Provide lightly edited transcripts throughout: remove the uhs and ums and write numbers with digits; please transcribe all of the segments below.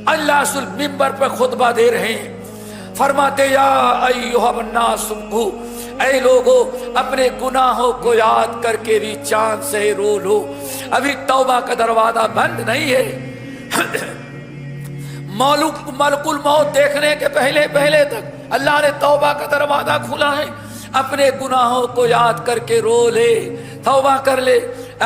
اللہ رسول ممبر پر خطبہ دے رہے ہیں، فرماتے یا ایھا الناس ابکو، اے لوگو اپنے گناہوں کو یاد کر کے بھی چاند سے رو لو، ابھی توبہ کا دروازہ بند نہیں ہے۔ ملک الموت دیکھنے کے پہلے تک اللہ نے توبہ کا دروازہ کھلا ہے۔ اپنے گناہوں کو یاد کر کے رو لے، توبہ کر لے،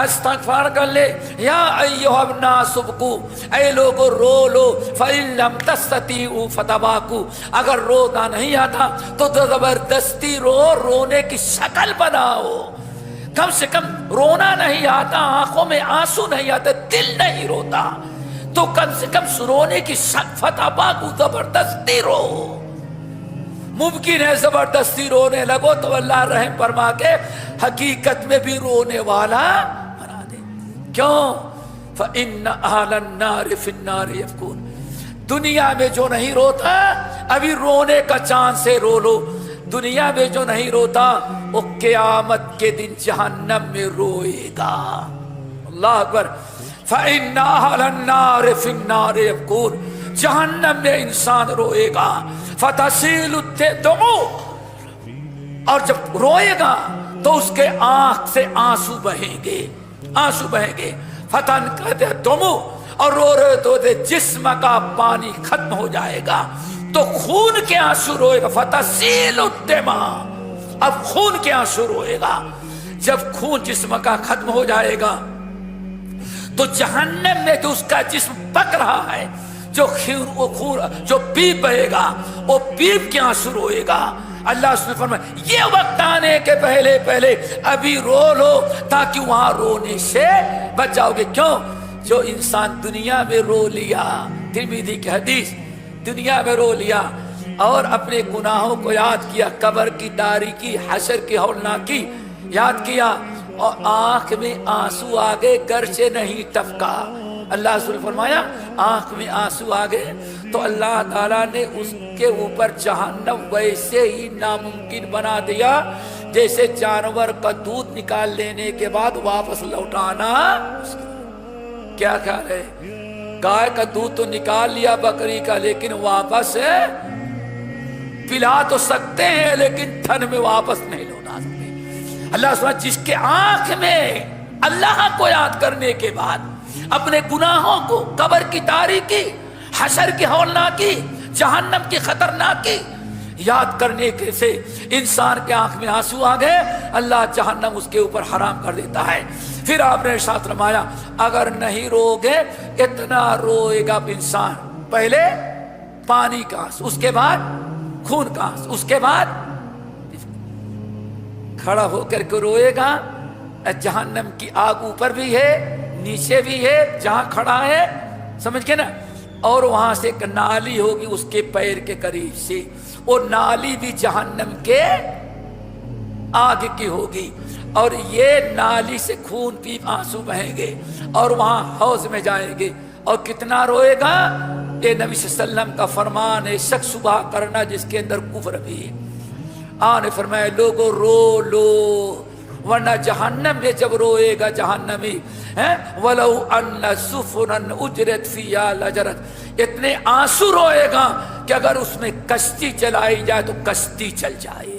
استغفار کر لے۔ یا ایھا الناس ابکو، اے لوگو رو لو، فإن لم تستطیعوا فتباکوا، اگر رونا نہیں آتا تو زبردستی رو، رونے کی شکل بناؤ۔ کم سے کم رونا نہیں آتا، آنکھوں میں آنسو نہیں آتے، دل نہیں روتا، تو کم سے کم رونے کی فتباکوا، زبردستی رو۔ ممکن ہے زبردستی رونے لگو تو اللہ رحم فرما کے حقیقت میں بھی رونے والا بنا دے۔ کیوں؟ فإن أهل النار في النار يبكون، دنیا میں جو نہیں روتا ابھی رونے کا چاند سے رو لو۔ دنیا میں جو نہیں روتا وہ قیامت کے دن جہنم میں روئے گا۔ اللہ اکبر۔ فإن أهل النار في النار يبكون، جہنم میں انسان روئے گا۔ فتسیل الدموع، اور جب روئے گا تو اس کے آنکھ سے آنسو بہیں گے، آنسو بہیں گے۔ فتنقطع الدموع، اور رو رہے تو جسم کا پانی ختم ہو جائے گا تو خون کے آنسو روئے گا۔ فتسیل الدماء، اب خون کے آنسو روئے گا۔ جب خون جسم کا ختم ہو جائے گا تو جہنم میں جو اس کا جسم پک رہا ہے، جو پیپ بہے گا وہ پیپ کے آنسو روئے گا۔ اللہ سبحانہ فرمائے یہ وقت آنے کے پہلے ابھی رو لو تاکہ وہاں رونے سے بچ جاؤ گے۔ کیوں؟ جو انسان دنیا میں رو لیا، ترمذی کی حدیث، دنیا میں رو لیا اور اپنے گناہوں کو یاد کیا، قبر کی تاریکی، حشر کی ہولناکی یاد کیا، اور آنکھ میں آنسو آگے گرچہ نہیں ٹپکا۔ اللہ رسول فرمایا آنکھ میں آنسو آ گئے تو اللہ تعالیٰ نے اس کے اوپر جہنم ویسے ہی ناممکن بنا دیا جیسے جانور کا دودھ نکال لینے کے بعد واپس لوٹانا۔ کیا خیال ہے؟ گائے کا دودھ تو نکال لیا بکری کا، لیکن واپس پلا تو سکتے ہیں لیکن تھن میں واپس نہیں لوٹا سکتے۔ اللہ سبحانہ جس کے آنکھ میں اللہ کو یاد کرنے کے بعد اپنے گناہوں کو، قبر کی تاریکی، حشر کی ہولناکی، جہنم کی خطرناکی یاد کرنے کے سے انسان کے آنکھ میں آنسو آ گئے، اللہ جہنم اس کے اوپر حرام کر دیتا ہے۔ پھر آپ نے ارشاد فرمایا اگر نہیں رو گے اتنا روئے گا انسان، پہلے پانی کا آنسو، اس کے بعد خون کا آنسو، اس کے بعد کھڑا ہو کر کے روئے گا۔ جہنم کی آگ اوپر بھی ہے، نیچے بھی ہے، جہاں کھڑا ہے، سمجھ کے نا، اور وہاں سے ایک نالی ہوگی اس کے پیر کے قریب سے، وہ نالی بھی جہنم کے آگ کی ہوگی، اور یہ نالی سے خون پیپ آنسو بہیں گے اور وہاں حوض میں جائیں گے۔ اور کتنا روئے گا؟ یہ نبی صلی اللہ علیہ وسلم کا فرمان ہے، شک صبح کرنا جس کے اندر کفر بھی ہے۔ آنے فرمایا لوگوں رو لو، ورنہ جہنم میں جب روئے گا جہنمی، وَلَوْ أَنَّ سُفُنًا أُجْرَتْ فِيهَا لَجَرَتْ، اتنے آنسو روئے گا کہ اگر اس میں کشتی چلائی جائے تو کشتی چل جائے